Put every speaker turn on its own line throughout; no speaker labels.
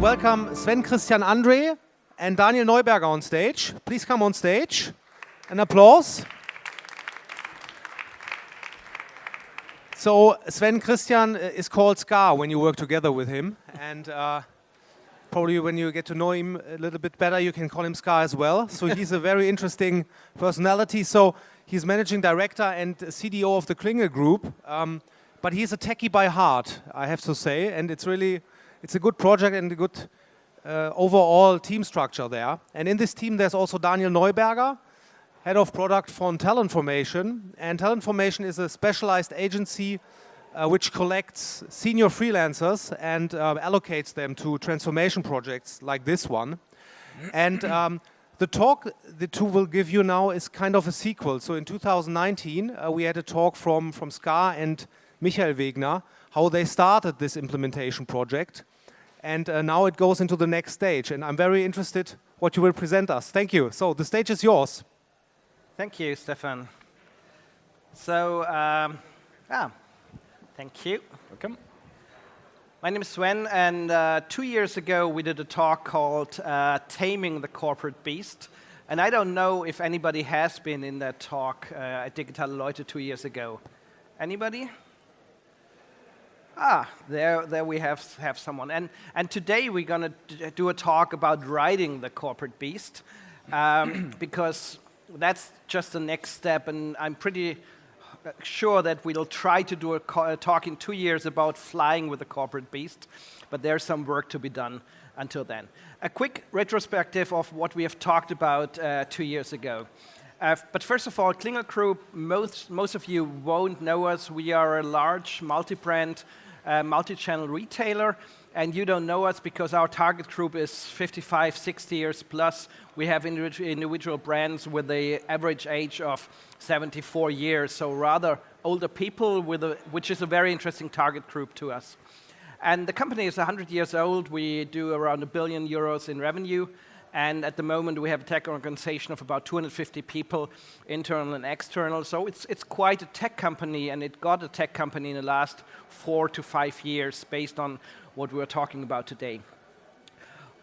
welcome Sven Christian Andre and Daniel Neuberger on stage. Please come on stage. An applause. So Sven Christian is called Scar when you work together with him, and probably when you get to know him a little bit better, you can call him Scar as well. So he's a very interesting personality. So he's managing director and CDO of the Klingel Group, but he's a techie by heart, I have to say, and it's a good project and a good overall team structure there. And in this team, there's also Daniel Neuberger, head of product for Talent Formation. And Talent Formation is a specialized agency which collects senior freelancers and allocates them to transformation projects like this one. And the talk the two will give you now is kind of a sequel. So in 2019, we had a talk from Scar and Michael Wegner, how they started this implementation project. And now it goes into the next stage. And I'm very interested what you will present us. Thank you. So the stage is yours.
Thank you, Stefan. So, thank you. Welcome. My name is Sven, and 2 years ago we did a talk called Taming the Corporate Beast. And I don't know if anybody has been in that talk at Digitale Leute 2 years ago. Anybody? There we have someone. And today we're going to do a talk about riding the corporate beast, because that's just the next step, and I'm pretty sure that we'll try to do a talk in 2 years about flying with the corporate beast, but there's some work to be done until then. A quick retrospective of what we have talked about 2 years ago. But first of all, Klingel Group, most of you won't know us. We are a large multi-brand, multi-channel retailer, and you don't know us because our target group is 55, 60 years plus. We have individual brands with the average age of 74 years, so rather older people, which is a very interesting target group to us. And the company is 100 years old. We do around €1 billion in revenue. And at the moment, we have a tech organization of about 250 people, internal and external. So it's quite a tech company, and it got a tech company in the last 4 to 5 years based on what we're talking about today.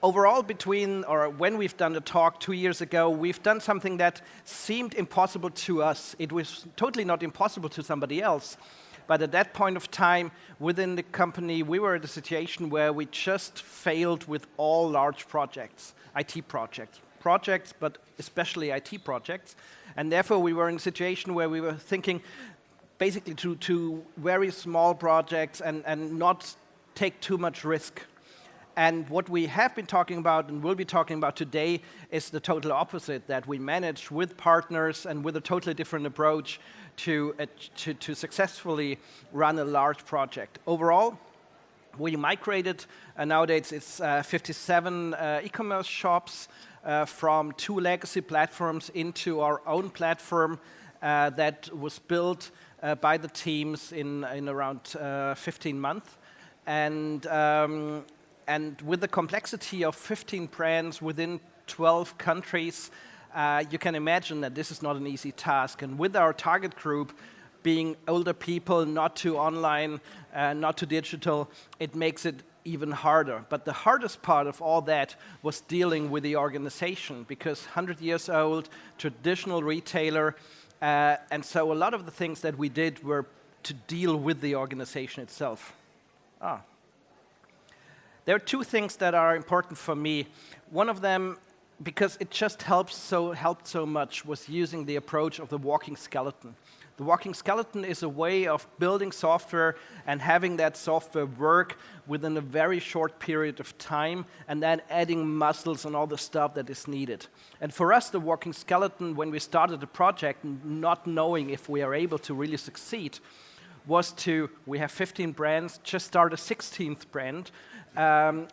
Overall, when we've done the talk 2 years ago, we've done something that seemed impossible to us. It was totally not impossible to somebody else. But at that point of time, within the company, we were in a situation where we just failed with all large projects, IT projects, but especially IT projects. And therefore, we were in a situation where we were thinking basically to very small projects and not take too much risk. And what we have been talking about and will be talking about today is the total opposite, that we manage with partners and with a totally different approach to successfully run a large project. Overall, we migrated, nowadays it's 57 e-commerce shops from 2 legacy platforms into our own platform that was built by the teams in around 15 months. And with the complexity of 15 brands within 12 countries, you can imagine that this is not an easy task. And with our target group being older people, not too online, not too digital, it makes it even harder. But the hardest part of all that was dealing with the organization, because 100 years old, traditional retailer, and so a lot of the things that we did were to deal with the organization itself. There are 2 things that are important for me. One of them, because it just helped so much, was using the approach of the walking skeleton. The walking skeleton is a way of building software and having that software work within a very short period of time, and then adding muscles and all the stuff that is needed. And for us, the walking skeleton, when we started the project, not knowing if we are able to really succeed, was we have 15 brands, just start a 16th brand,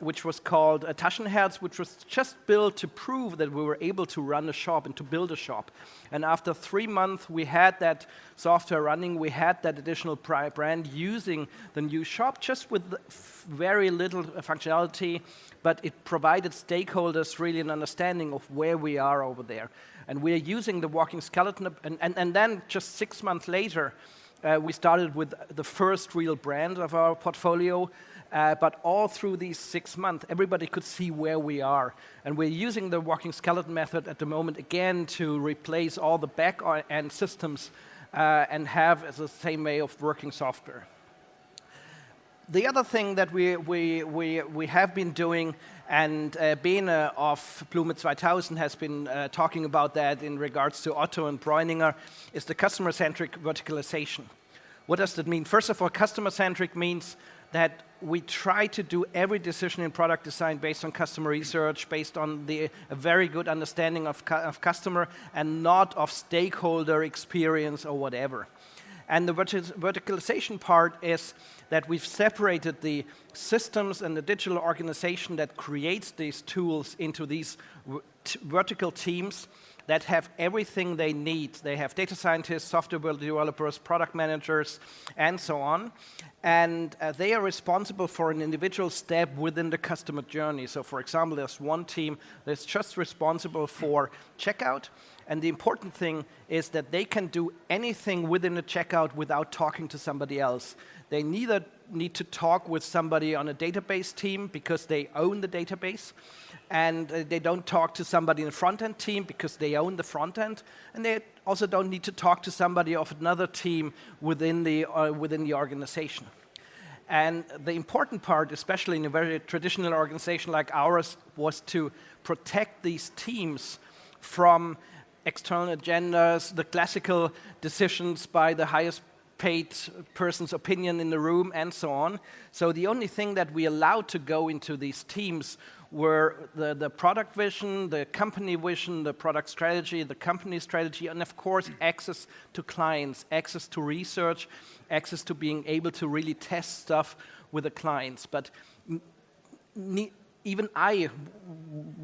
which was called Taschenherz, which was just built to prove that we were able to run a shop and to build a shop. And after 3 months, we had that software running, we had that additional brand using the new shop, just with very little functionality, but it provided stakeholders really an understanding of where we are over there. And we are using the walking skeleton, and then just 6 months later, we started with the first real brand of our portfolio, but all through these 6 months, everybody could see where we are. And we're using the walking skeleton method at the moment again to replace all the back-end systems and have the same way of working software. The other thing that we have been doing, and Bene of Blume 2000 has been talking about that in regards to Otto and Bräuninger, is the customer-centric verticalization. What does that mean? First of all, customer-centric means that we try to do every decision in product design based on customer research, based on a very good understanding of customer, and not of stakeholder experience or whatever. And the verticalization part is that we've separated the systems and the digital organization that creates these tools into these vertical teams that have everything they need. They have data scientists, software developers, product managers, and so on. And they are responsible for an individual step within the customer journey. So for example, there's one team that's just responsible for checkout. And the important thing is that they can do anything within the checkout without talking to somebody else. They neither need to talk with somebody on a database team because they own the database, and they don't talk to somebody in the front-end team because they own the front-end, and they also don't need to talk to somebody of another team within the organization. And the important part, especially in a very traditional organization like ours, was to protect these teams from external agendas, the classical decisions by the highest paid person's opinion in the room, and so on. So the only thing that we allowed to go into these teams were the product vision, the company vision, the product strategy, the company strategy, and of course access to clients, access to research, access to being able to really test stuff with the clients. But even I,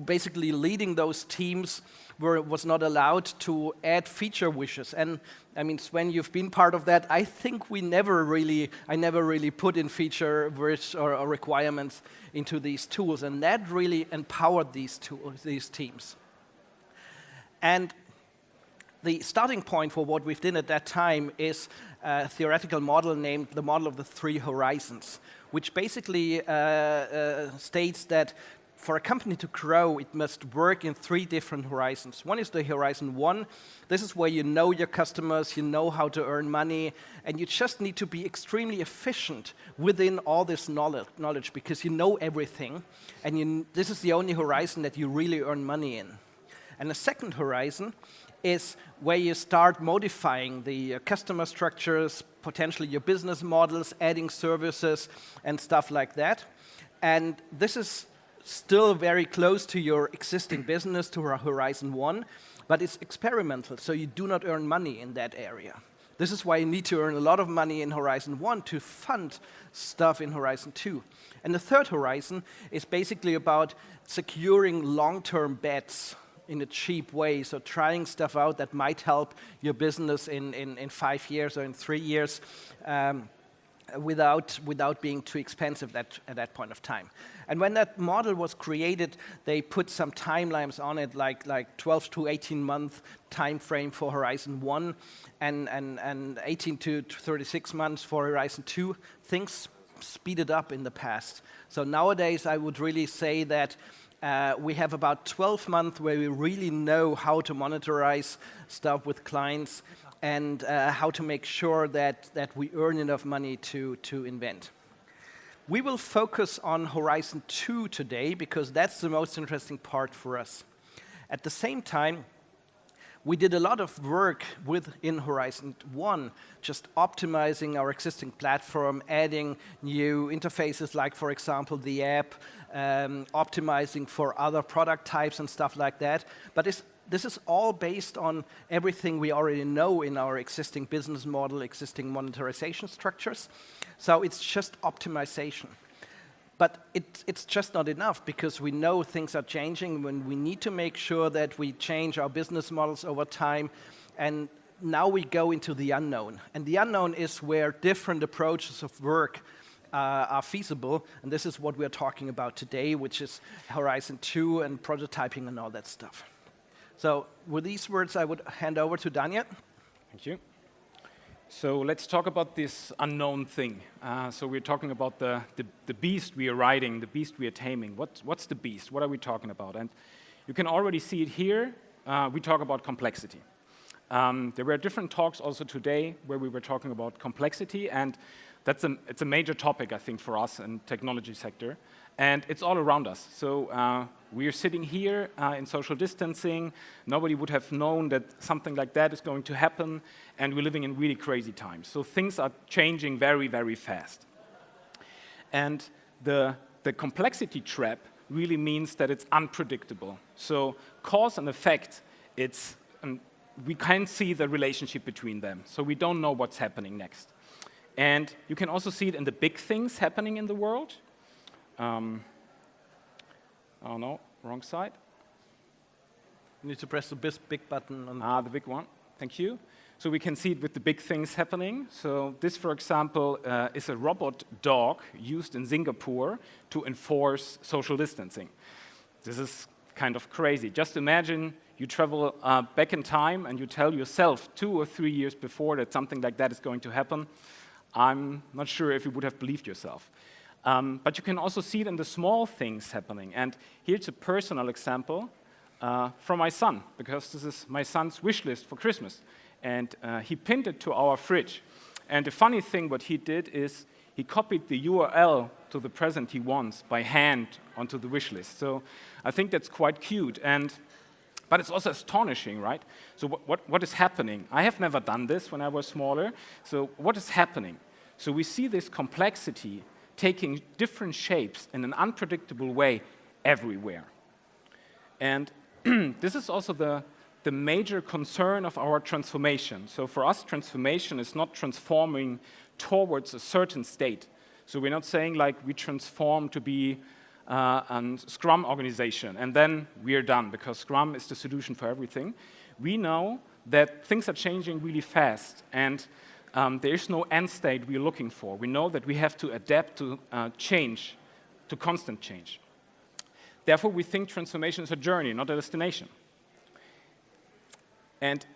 basically leading those teams, was not allowed to add feature wishes. And I mean, Sven, you've been part of that. I think I never really put in feature wish or requirements into these tools, and that really empowered these teams. And the starting point for what we've done at that time is a theoretical model named the model of the 3 horizons, which basically states that for a company to grow, it must work in 3 different horizons. One is the horizon 1. This is where you know your customers, you know how to earn money, and you just need to be extremely efficient within all this knowledge because you know everything, and this is the only horizon that you really earn money in. And the second horizon is where you start modifying the customer structures, potentially your business models, adding services and stuff like that. And this is still very close to your existing business, to Horizon 1, but it's experimental, so you do not earn money in that area. This is why you need to earn a lot of money in Horizon 1 to fund stuff in Horizon 2. And the third horizon is basically about securing long-term bets in a cheap way, so trying stuff out that might help your business in 5 years or in 3 years without being too expensive at that point of time. And when that model was created, they put some timelines on it, like 12 to 18 month time frame for Horizon 1 and 18 to 36 months for Horizon 2. Things speeded up in the past. So nowadays, I would really say that we have about 12 months where we really know how to monetize stuff with clients and how to make sure that we earn enough money to invent. We will focus on Horizon 2 today because that's the most interesting part for us. At the same time, we did a lot of work within Horizon 1, just optimizing our existing platform, adding new interfaces like, for example, the app, optimizing for other product types and stuff like that. But this is all based on everything we already know in our existing business model, existing monetization structures. So it's just optimization. But it's just not enough because we know things are changing when we need to make sure that we change our business models over time. And now we go into the unknown. And the unknown is where different approaches of work are feasible. And this is what we're talking about today, which is Horizon 2 and prototyping and all that stuff. So with these words, I would hand over to Daniel.
Thank you. So let's talk about this unknown thing. So we're talking about the beast we are riding, the beast we are taming. What's the beast? What are we talking about? And you can already see it here. We talk about complexity. There were different talks also today where we were talking about complexity, and it's a major topic, I think, for us in technology sector. And it's all around us. So we are sitting here in social distancing. Nobody would have known that something like that is going to happen. And we're living in really crazy times. So things are changing very, very fast. And the complexity trap really means that it's unpredictable. So cause and effect, we can't see the relationship between them. So we don't know what's happening next. And you can also see it in the big things happening in the world. Oh no, wrong side.
You need to press the big button. On
the big one. Thank you. So we can see it with the big things happening. So this, for example, is a robot dog used in Singapore to enforce social distancing. This is kind of crazy. Just imagine you travel back in time and you tell yourself 2 or 3 years before that something like that is going to happen. I'm not sure if you would have believed yourself. But you can also see it in the small things happening. And here's a personal example from my son, because this is my son's wish list for Christmas. And he pinned it to our fridge. And the funny thing, what he did is he copied the URL to the present he wants by hand onto the wish list. So I think that's quite cute. But it's also astonishing, right? So what is happening? I have never done this when I was smaller. So what is happening? So we see this complexity taking different shapes in an unpredictable way everywhere. And this is also the major concern of our transformation. So for us, transformation is not transforming towards a certain state. So we're not saying like we transform to be a Scrum organization and then we are done because Scrum is the solution for everything. We know that things are changing really fast and there is no end state we're looking for. We know that we have to adapt to change, to constant change. Therefore, we think transformation is a journey, not a destination. And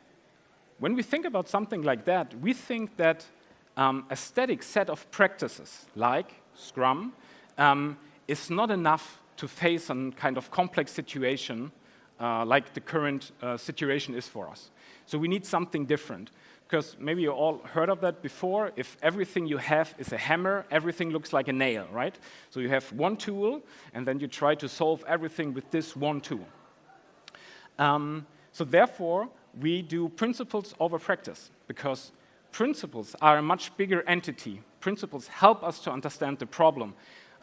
when we think about something like that, we think that a static set of practices, like Scrum, is not enough to face a kind of complex situation like the current situation is for us. So we need something different. Because maybe you all heard of that before. If everything you have is a hammer, everything looks like a nail, right? So you have one tool, and then you try to solve everything with this one tool. So therefore, we do principles over practice, because principles are a much bigger entity. Principles help us to understand the problem,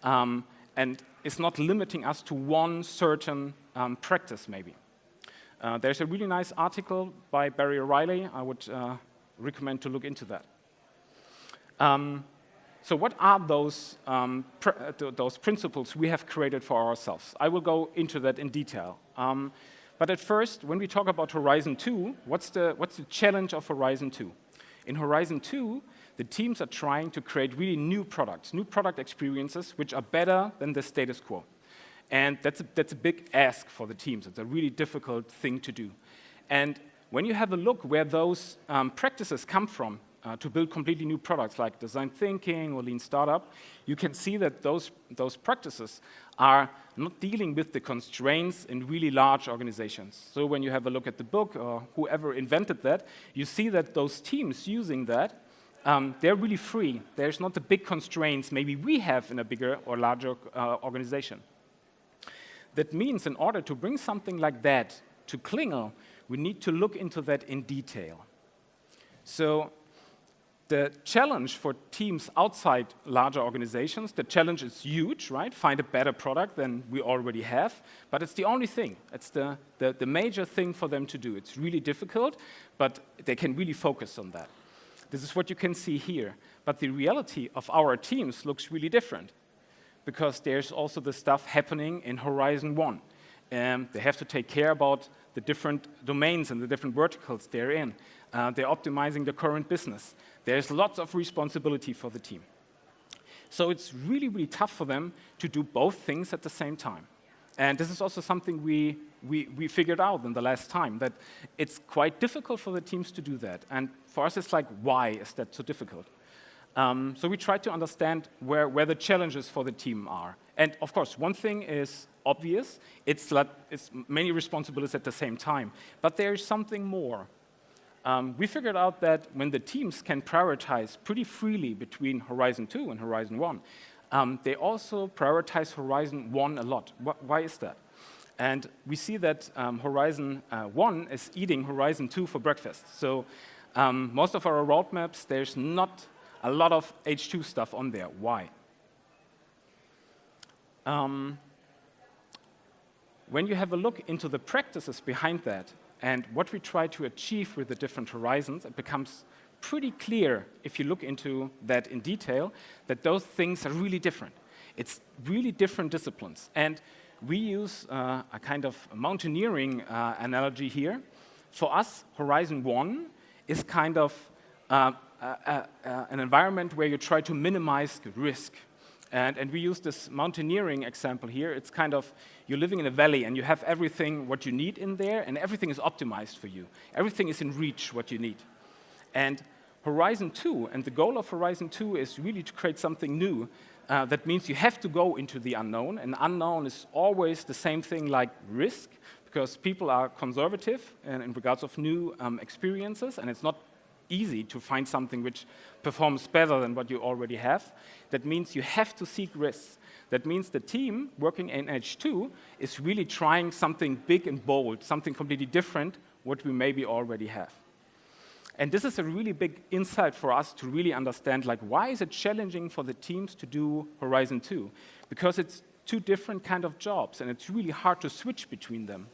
and it's not limiting us to one certain practice, maybe. There's a really nice article by Barry O'Reilly. I would recommend to look into that. So what are those principles we have created for ourselves? I will go into that in detail. But at first, when we talk about Horizon 2, what's the challenge of Horizon 2? In Horizon 2, the teams are trying to create really new products, new product experiences, which are better than the status quo. And that's a big ask for the teams. It's a really difficult thing to do. And when you have a look where those practices come from to build completely new products like design thinking or lean startup, you can see that those practices are not dealing with the constraints in really large organizations. So when you have a look at the book or whoever invented that, you see that those teams using that, they're really free. There's not the big constraints maybe we have in a bigger or larger organization. That means in order to bring something like that to Klingel, we need to look into that in detail. So the challenge for teams outside larger organizations, the challenge is huge, right? Find a better product than we already have, but it's the only thing. It's the major thing for them to do. It's really difficult, but they can really focus on that. This is what you can see here. But the reality of our teams looks really different, because there's also the stuff happening in Horizon 1. They have to take care about the different domains and the different verticals they're in. They're optimizing the current business. There's lots of responsibility for the team. So it's really, really tough for them to do both things at the same time. And this is also something we we figured out in the last time that it's quite difficult for the teams to do that. And for us, it's like, why is that so difficult? So we tried to understand where the challenges for the team are. And of course, one thing is obvious. It's many responsibilities at the same time. But there is something more. We figured out that when the teams can prioritize pretty freely between Horizon 2 and Horizon 1, they also prioritize Horizon 1 a lot. Why is that? And we see that Horizon 1 is eating Horizon 2 for breakfast. So most of our roadmaps, there's not a lot of H2 stuff on there. Why? When you have a look into the practices behind that and what we try to achieve with the different horizons, it becomes pretty clear, if you look into that in detail, that those things are really different. It's really different disciplines. And we use a kind of mountaineering analogy here. For us, Horizon 1 is kind of an environment where you try to minimize risk. And we use this mountaineering example here. It's kind of, you're living in a valley and you have everything what you need in there, and everything is optimized for you. Everything is in reach what you need. And Horizon 2, and the goal of Horizon 2 is really to create something new. That means you have to go into the unknown, and unknown is always the same thing like risk, because people are conservative in regards of new experiences, and it's not easy to find something which performs better than what you already have. That means you have to seek risks. That means the team working in H2 is really trying something big and bold, something completely different what we maybe already have. And this is a really big insight for us to really understand, like, why is it challenging for the teams to do Horizon 2? Because it's two different kind of jobs, and it's really hard to switch between them.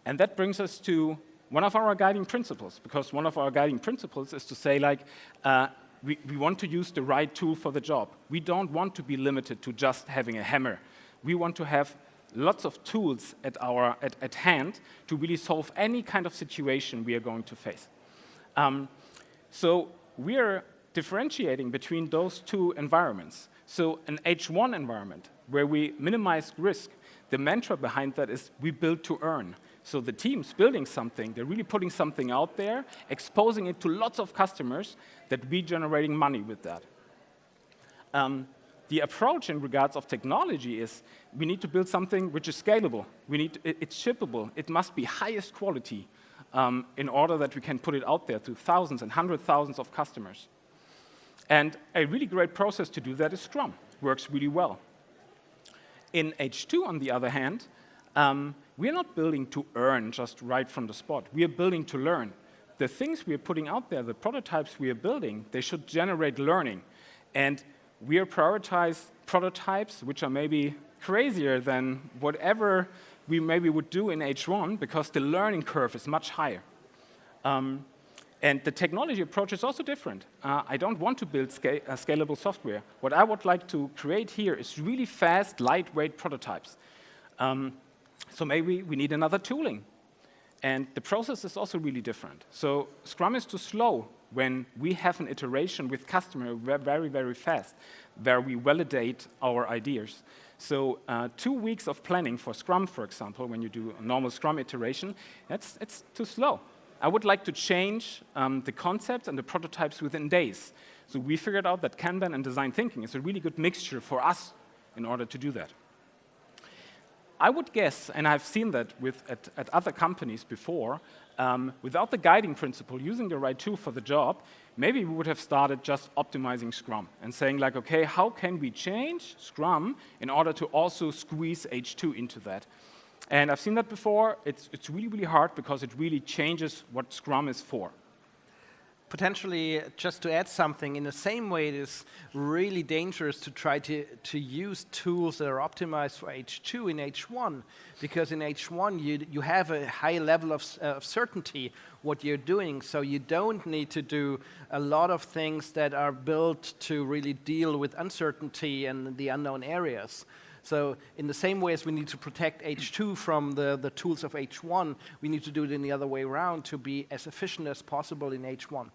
And that brings us to one of our guiding principles, because one of our guiding principles is to say, like, we want to use the right tool for the job. We don't want to be limited to just having a hammer. We want to have lots of tools at hand to really solve any kind of situation we are going to face. So we are differentiating between those two environments. So an H1 environment, where we minimize risk, the mantra behind that is we build to earn. So the team's building something, they're really putting something out there, exposing it to lots of customers, that we're generating money with that. The approach in regards of technology is we need to build something which is scalable. It's shippable. It must be highest quality in order that we can put it out there to thousands and hundreds of thousands of customers. And a really great process to do that is Scrum. Works really well. In H2, on the other hand, we're not building to earn just right from the spot. We are building to learn. The things we are putting out there, the prototypes we are building, they should generate learning. And we are prioritizing prototypes which are maybe crazier than whatever we maybe would do in H1, because the learning curve is much higher. And the technology approach is also different. I don't want to build scalable software. What I would like to create here is really fast, lightweight prototypes. So maybe we need another tooling. And the process is also really different. So Scrum is too slow when we have an iteration with customer very, very fast, where we validate our ideas. So 2 weeks of planning for Scrum, for example, when you do a normal Scrum iteration, it's too slow. I would like to change the concepts and the prototypes within days. So we figured out that Kanban and design thinking is a really good mixture for us in order to do that. I would guess, and I've seen that at other companies before, without the guiding principle, using the right tool for the job, maybe we would have started just optimizing Scrum and saying, like, okay, how can we change Scrum in order to also squeeze H2 into that? And I've seen that before. It's really, really hard, because it really changes what Scrum is for.
Potentially, just to add something, in the same way, it is really dangerous to try to use tools that are optimized for H2 in H1, because in H1 you have a high level of certainty what you're doing, so you don't need to do a lot of things that are built to really deal with uncertainty and the unknown areas. So in the same way as we need to protect H2 from the tools of H1, we need to do it in the other way around to be as efficient as possible in H1.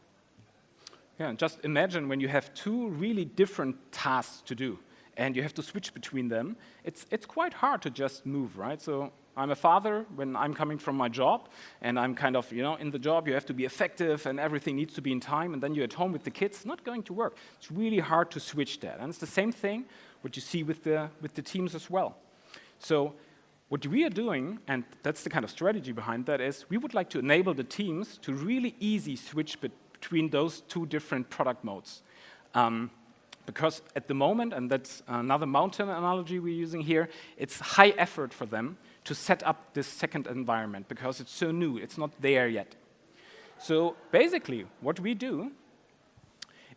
Yeah, and just imagine when you have two really different tasks to do, and you have to switch between them. It's quite hard to just move, right? So I'm a father when I'm coming from my job, and I'm kind of, in the job you have to be effective and everything needs to be in time, and then you're at home with the kids, not going to work. It's really hard to switch that. And it's the same thing what you see with the teams as well. So what we are doing, and that's the kind of strategy behind that, is we would like to enable the teams to really easy switch between those two different product modes. Because at the moment, and that's another mountain analogy we're using here, it's high effort for them to set up this second environment because it's so new, it's not there yet. So basically, what we do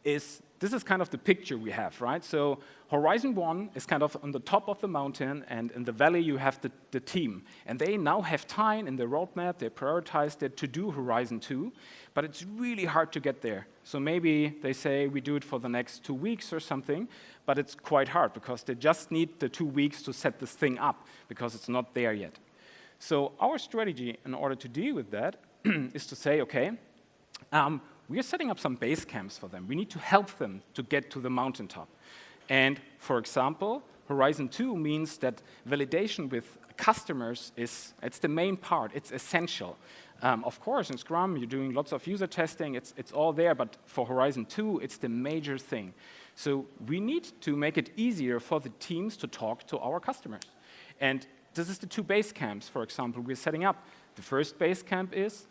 is, this is kind of the picture we have, right? So Horizon 1 is kind of on the top of the mountain, and in the valley you have the team. And they now have time in their roadmap, they prioritized it to do Horizon 2, but it's really hard to get there. So maybe they say we do it for the next 2 weeks or something, but it's quite hard because they just need the 2 weeks to set this thing up because it's not there yet. So our strategy in order to deal with that is to say, okay, we are setting up some base camps for them. We need to help them to get to the mountaintop. And for example, Horizon 2 means that validation with customers it's the main part, it's essential. Of course, in Scrum, you're doing lots of user testing, it's all there, but for Horizon 2, it's the major thing. So we need to make it easier for the teams to talk to our customers. And this is the 2 base camps, for example, we're setting up. The first base camp is,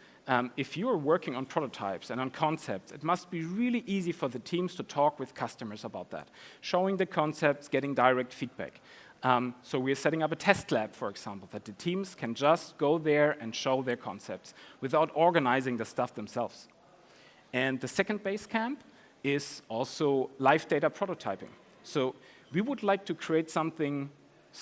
if you're working on prototypes and on concepts, it must be really easy for the teams to talk with customers about that, showing the concepts, getting direct feedback. So we're setting up a test lab, for example, that the teams can just go there and show their concepts without organizing the stuff themselves. And the second base camp is also live data prototyping. So we would like to create something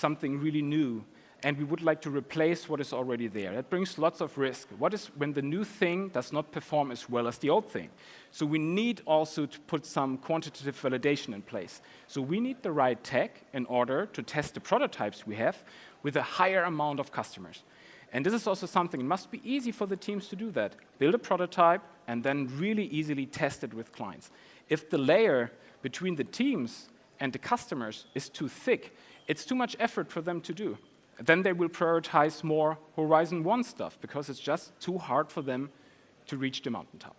really new, and we would like to replace what is already there. That brings lots of risk. What is when the new thing does not perform as well as the old thing? So we need also to put some quantitative validation in place. So we need the right tech in order to test the prototypes we have with a higher amount of customers. And this is also something, it must be easy for the teams to do that. Build a prototype and then really easily test it with clients. If the layer between the teams and the customers is too thick, it's too much effort for them to do. Then they will prioritize more Horizon 1 stuff because it's just too hard for them to reach the mountaintop.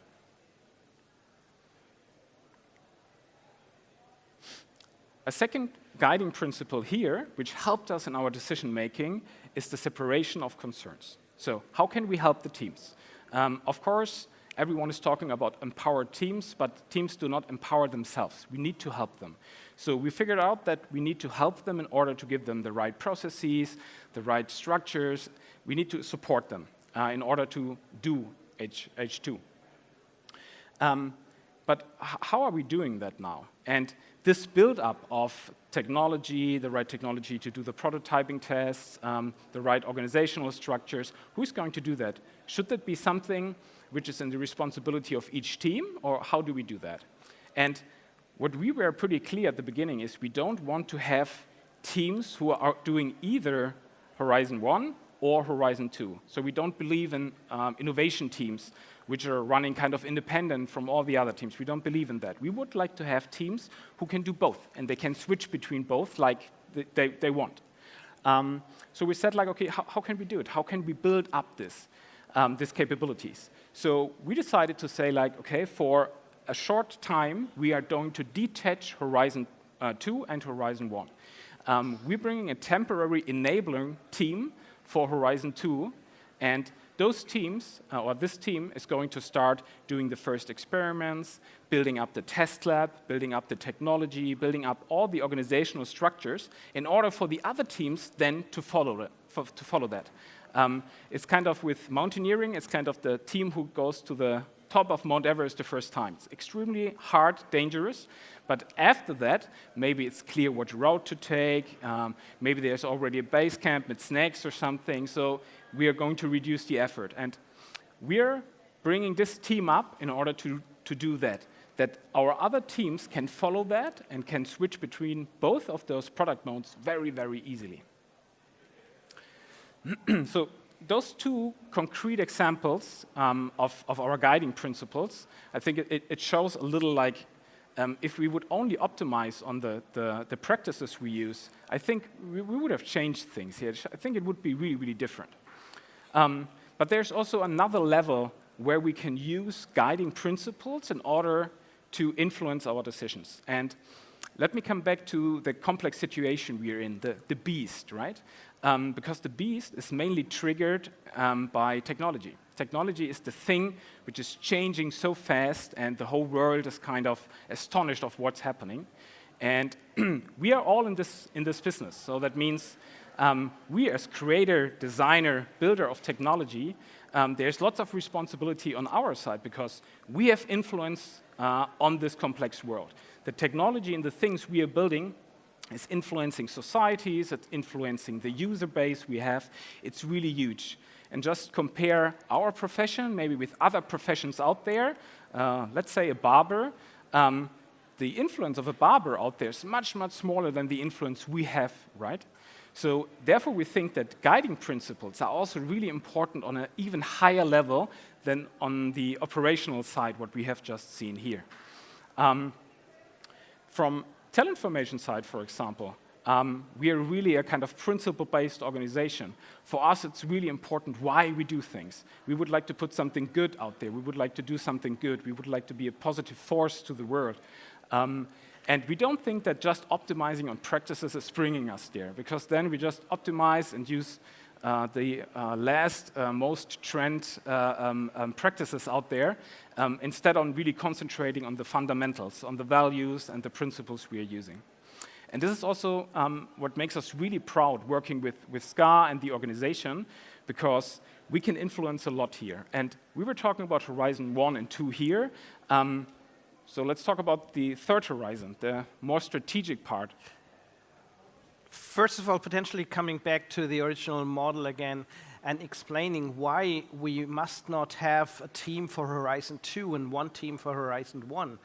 A second guiding principle here, which helped us in our decision making, is the separation of concerns. So how can we help the teams? Of course, everyone is talking about empowered teams, but teams do not empower themselves. We need to help them. So we figured out that we need to help them in order to give them the right processes, the right structures. We need to support them in order to do H2. But how are we doing that now? And this build-up of technology, the right technology to do the prototyping tests, the right organizational structures, who's going to do that? Should that be something which is in the responsibility of each team, or how do we do that? And what we were pretty clear at the beginning is we don't want to have teams who are doing either Horizon 1 or Horizon 2. So we don't believe in innovation teams which are running kind of independent from all the other teams. We don't believe in that. We would like to have teams who can do both, and they can switch between both like they want. So we said, like, okay, how can we do it? How can we build up these capabilities? So we decided to say, like, okay, for a short time, we are going to detach Horizon 2 and Horizon 1. We're bringing a temporary enabling team for Horizon 2, and those teams, or this team, is going to start doing the first experiments, building up the test lab, building up the technology, building up all the organizational structures in order for the other teams then to follow that. It's kind of with mountaineering, it's kind of the team who goes to the top of Mount Everest the first time. It's extremely hard, dangerous, but after that, maybe it's clear what route to take, maybe there's already a base camp with snacks or something, so we are going to reduce the effort. And we're bringing this team up in order to do that our other teams can follow that and can switch between both of those product modes very, very easily. So those two concrete examples of our guiding principles, I think it shows a little like if we would only optimize on the practices we use, I think we would have changed things here. I think it would be really, really different. But there's also another level where we can use guiding principles in order to influence our decisions. And let me come back to the complex situation we're in, the beast, right? Because the beast is mainly triggered by technology. Technology is the thing which is changing so fast, and the whole world is kind of astonished of what's happening. And we are all in this business. So that means we as creator, designer, builder of technology, there's lots of responsibility on our side because we have influence on this complex world. The technology and the things we are building is influencing societies, it's influencing the user base we have. It's really huge. And just compare our profession maybe with other professions out there. Let's say a barber. The influence of a barber out there is much, much smaller than the influence we have, right? So therefore, we think that guiding principles are also really important on an even higher level than on the operational side, what we have just seen here. From talent formation side, for example, we are really a kind of principle-based organization. For us, it's really important why we do things. We would like to put something good out there. We would like to do something good. We would like to be a positive force to the world. And we don't think that just optimizing on practices is bringing us there, because then we just optimize and use the most trend practices out there, instead of really concentrating on the fundamentals, on the values and the principles we are using. And this is also what makes us really proud working with SCA and the organization, because we can influence a lot here. And we were talking about Horizon 1 and 2 here. So let's talk about the third horizon, the more strategic part.
First of all, potentially coming back to the original model again and explaining why we must not have a team for Horizon 2 and one team for Horizon 1.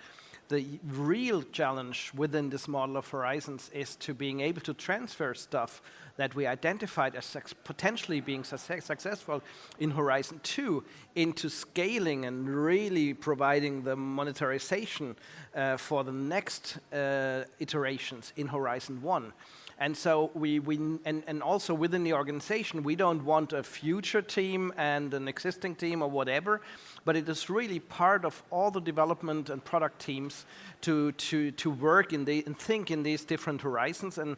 The real challenge within this model of horizons is to being able to transfer stuff that we identified as potentially being successful in Horizon 2 into scaling and really providing the monetization for the next iterations in Horizon 1. And so and also within the organization, we don't want a future team and an existing team or whatever, but it is really part of all the development and product teams to work and think in these different horizons and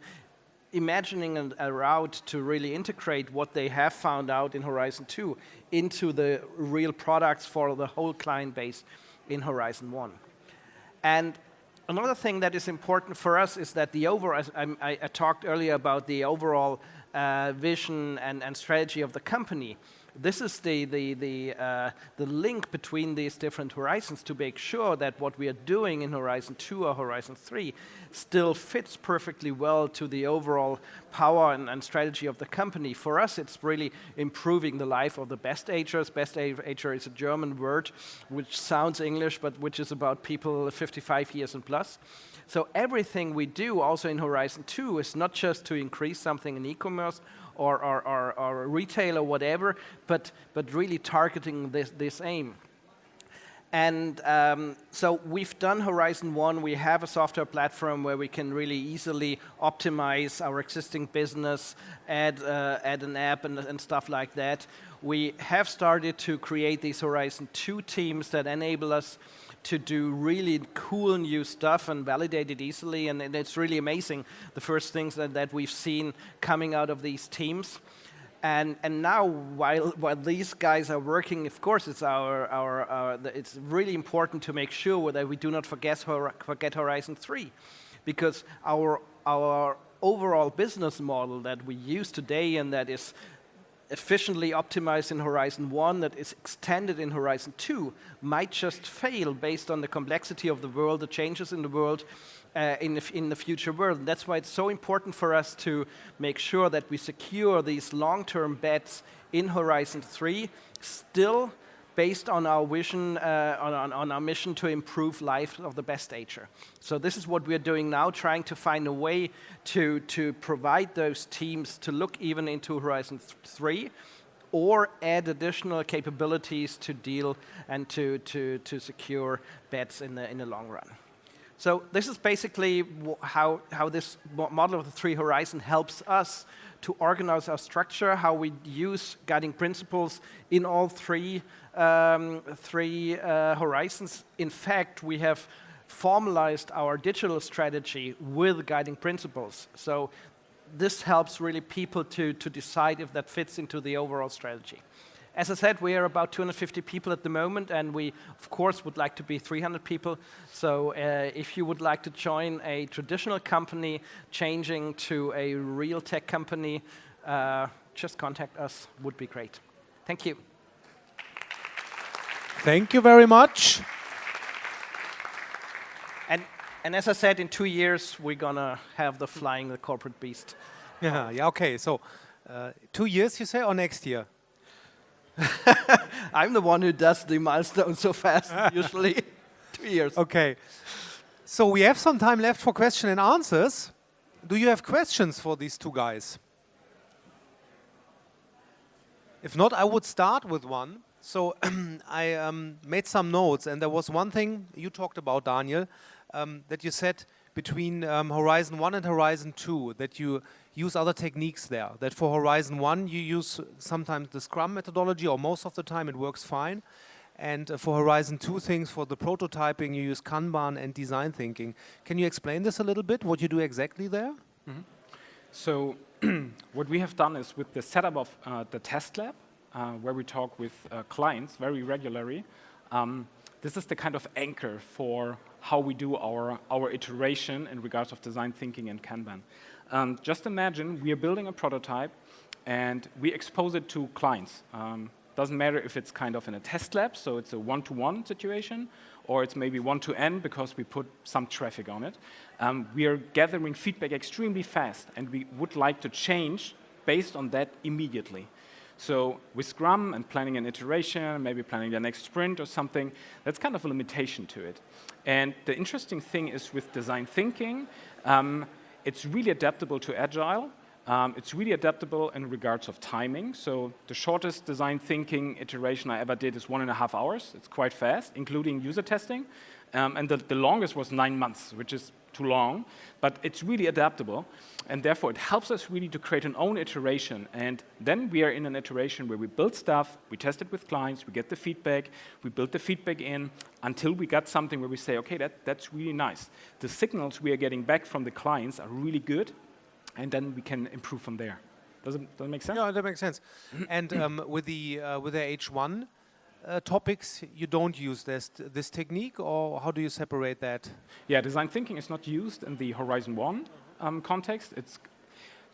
imagining a route to really integrate what they have found out in Horizon 2 into the real products for the whole client base in Horizon 1. And another thing that is important for us is that the overall, I talked earlier about the overall vision and strategy of the company. This is the link between these different horizons to make sure that what we are doing in Horizon 2 or Horizon 3 still fits perfectly well to the overall power and strategy of the company. For us, it's really improving the life of the best agers. Best ager is a German word which sounds English, but which is about people 55 years and plus. So everything we do also in Horizon 2 is not just to increase something in e-commerce or retail or whatever, but really targeting this aim. And so we've done Horizon 1. We have a software platform where we can really easily optimize our existing business, add an app and stuff like that. We have started to create these Horizon 2 teams that enable us to do really cool new stuff and validate it easily. And it's really amazing, the first things that we've seen coming out of these teams. And now, while these guys are working, of course, it's it's really important to make sure that we do not forget Horizon 3, because our overall business model that we use today and that is efficiently optimized in Horizon 1, that is extended in Horizon 2, might just fail based on the complexity of the world, the changes in the world, in the future world. And that's why it's so important for us to make sure that we secure these long-term bets in Horizon 3, still based on our vision, on our mission to improve life of the best ager. So this is what we're doing now, trying to find a way to provide those teams to look even into Horizon 3, or add additional capabilities to deal and to secure bets in the long run. So this is basically how this model of the three horizon helps us to organize our structure, how we use guiding principles in all three horizons. In fact, we have formalized our digital strategy with guiding principles. So this helps really people to decide if that fits into the overall strategy. As I said, we are about 250 people at the moment, and we, of course, would like to be 300 people. So if you would like to join a traditional company changing to a real tech company, just contact us, would be great. Thank you.
Thank you very much.
And as I said, in 2 years, we're going to have the Flying the Corporate Beast.
Yeah, okay. So 2 years, you say, or next year?
I'm the one who does the milestones so fast, usually 2 years.
Okay. So we have some time left for question and answers. Do you have questions for these two guys? If not, I would start with one. So I made some notes, and there was one thing you talked about, Daniel, that you said between Horizon 1 and Horizon 2, that you use other techniques there. That for Horizon 1, you use sometimes the Scrum methodology, or most of the time it works fine. And for Horizon 2 things, for the prototyping, you use Kanban and design thinking. Can you explain this a little bit, what you do exactly there?
Mm-hmm. So what we have done is with the setup of the test lab, where we talk with clients very regularly, this is the kind of anchor for how we do our iteration in regards of design thinking and Kanban. Just imagine we are building a prototype and we expose it to clients. Doesn't matter if it's kind of in a test lab, so it's a one-to-one situation, or it's maybe one-to-n because we put some traffic on it. We are gathering feedback extremely fast, and we would like to change based on that immediately. So with Scrum and planning an iteration, maybe planning the next sprint or something, that's kind of a limitation to it. And the interesting thing is with design thinking, it's really adaptable to Agile. It's really adaptable in regards of timing. So the shortest design thinking iteration I ever did is 1.5 hours. It's quite fast, including user testing. And the longest was 9 months, which is too long, but it's really adaptable. And therefore, it helps us really to create an own iteration. And then we are in an iteration where we build stuff, we test it with clients, we get the feedback, we build the feedback in until we got something where we say, okay, that's really nice. The signals we are getting back from the clients are really good, and then we can improve from there. Does it make sense?
Yeah, that makes sense. And with the H1 topics, you don't use this technique, or how do you separate that?
Yeah, design thinking is not used in the Horizon 1 context.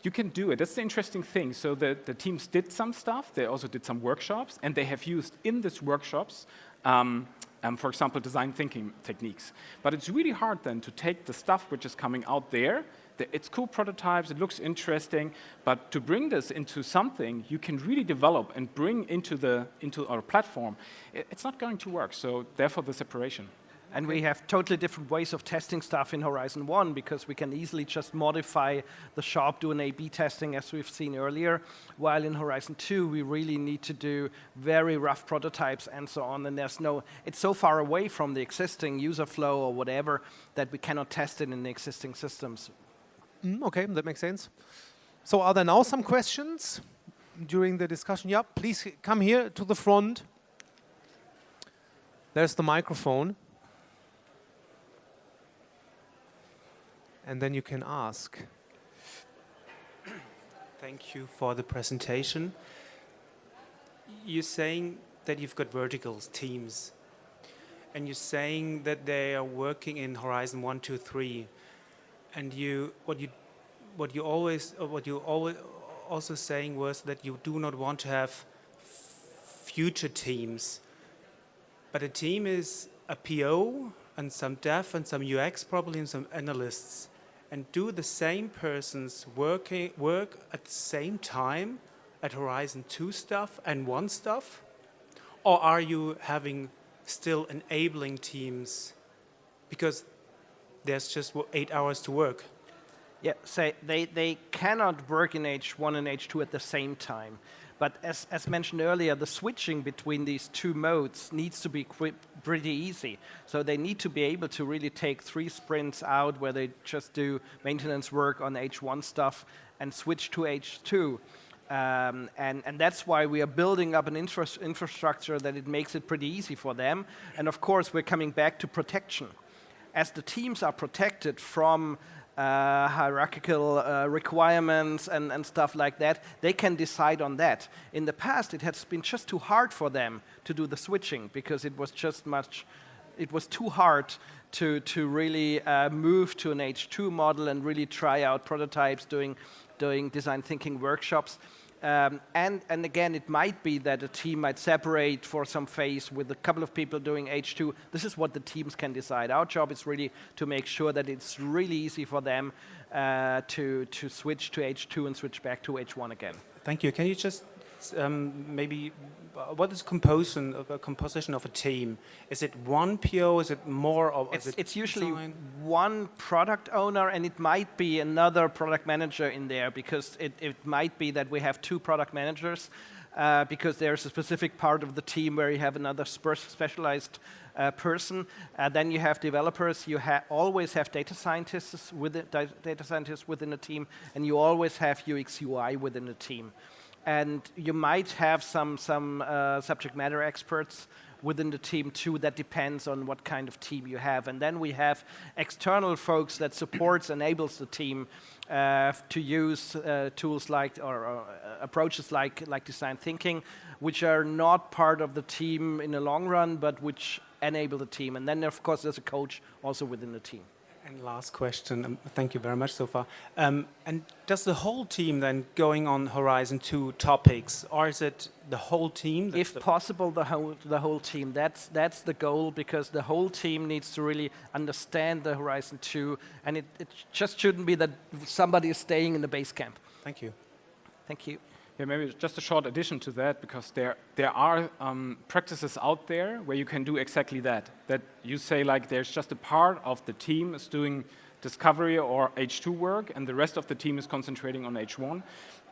You can do it. That's the interesting thing. So the teams did some stuff. They also did some workshops, and they have used in these workshops, for example, design thinking techniques. But it's really hard then to take the stuff which is coming out there. It's cool prototypes, it looks interesting, but to bring this into something you can really develop and bring into our platform, it's not going to work. So therefore the separation.
And we have totally different ways of testing stuff in Horizon 1 because we can easily just modify the shop, do an A/B testing as we've seen earlier, while in Horizon 2 we really need to do very rough prototypes and so on, and it's so far away from the existing user flow or whatever that we cannot test it in the existing systems.
Okay, that makes sense. So are there now some questions during the discussion? Yeah, please come here to the front. There's the microphone. And then you can ask.
Thank you for the presentation. You're saying that you've got verticals, teams, and you're saying that they are working in Horizon 1, 2, 3. And what you always also saying was that you do not want to have future teams, but a team is a PO and some dev and some UX probably and some analysts. And do the same persons work at the same time at Horizon 2 stuff and 1 stuff? Or are you having still enabling teams? Because there's just 8 hours to work.
Yeah, so they cannot work in H1 and H2 at the same time. But as mentioned earlier, the switching between these two modes needs to be pretty easy. So they need to be able to really take 3 sprints out where they just do maintenance work on H1 stuff and switch to H2. And that's why we are building up an infrastructure that it makes it pretty easy for them. And of course, we're coming back to protection. As the teams are protected from hierarchical requirements and stuff like that, they can decide on that. In the past, it has been just too hard for them to do the switching because it was too hard to really move to an H2 model and really try out prototypes, doing design thinking workshops. And again, it might be that a team might separate for some phase with a couple of people doing H2. This is what the teams can decide. Our job is really to make sure that it's really easy for them to switch to H2 and switch back to H1 again.
Thank you. Can you just maybe, what is composition of a team? Is it one PO? Is it more of?
It's usually one product owner, and it might be another product manager in there, because it might be that we have 2 product managers, because there's a specific part of the team where you have another specialized person. Then you have developers. You always have data scientists within a team, and you always have UX UI within a team. And you might have some subject matter experts within the team too. That depends on what kind of team you have. And then we have external folks that enables the team to use tools like or approaches like design thinking, which are not part of the team in the long run, but which enable the team. And then of course there's a coach also within the team.
And last question, thank you very much so far. And does the whole team then going on Horizon 2 topics, or is it the whole team?
If possible, the whole team. That's the goal, because the whole team needs to really understand the Horizon 2, and it just shouldn't be that somebody is staying in the base camp.
Thank you.
Thank you.
Yeah, maybe just a short addition to that, because there are practices out there where you can do exactly that. That you say, like, there's just a part of the team is doing discovery or H2 work, and the rest of the team is concentrating on H1.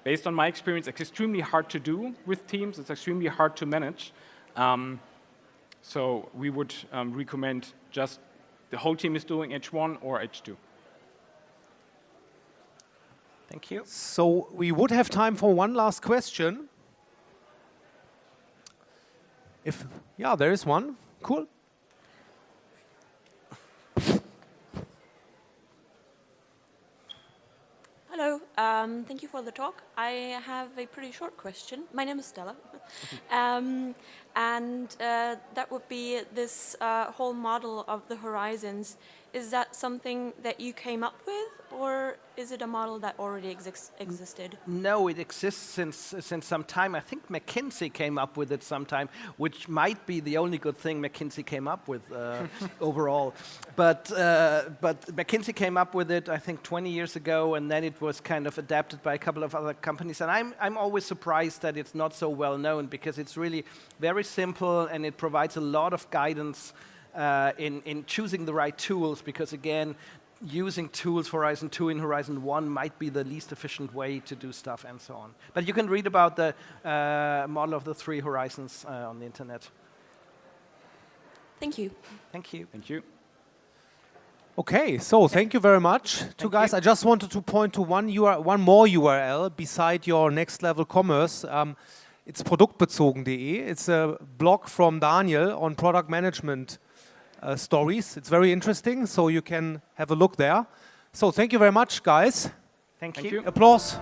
Based on my experience, it's extremely hard to do with teams. It's extremely hard to manage. So we would recommend just the whole team is doing H1 or H2.
Thank you.
So we would have time for one last question. Yeah, there is one. Cool.
Hello, thank you for the talk. I have a pretty short question. My name is Stella. And that would be this whole model of the horizons. Is that something that you came up with, or is it a model that already existed?
No, it exists since some time. I think McKinsey came up with it sometime, which might be the only good thing McKinsey came up with overall. But McKinsey came up with it, I think, 20 years ago, and then it was kind of adapted by a couple of other companies. And I'm always surprised that it's not so well known, because it's really very simple, and it provides a lot of guidance in choosing the right tools, because again, using tools for Horizon 2 in Horizon 1 might be the least efficient way to do stuff, and so on. But you can read about the model of the 3 horizons on the internet.
Thank you.
Thank you.
Thank you.
Okay, so thank you very much to guys. I just wanted to point to one more URL beside your next level commerce. It's produktbezogen.de. It's a blog from Daniel on product management stories. It's very interesting, so you can have a look there. So thank you very much, guys.
Thank
Thank
you.
you.
Applause.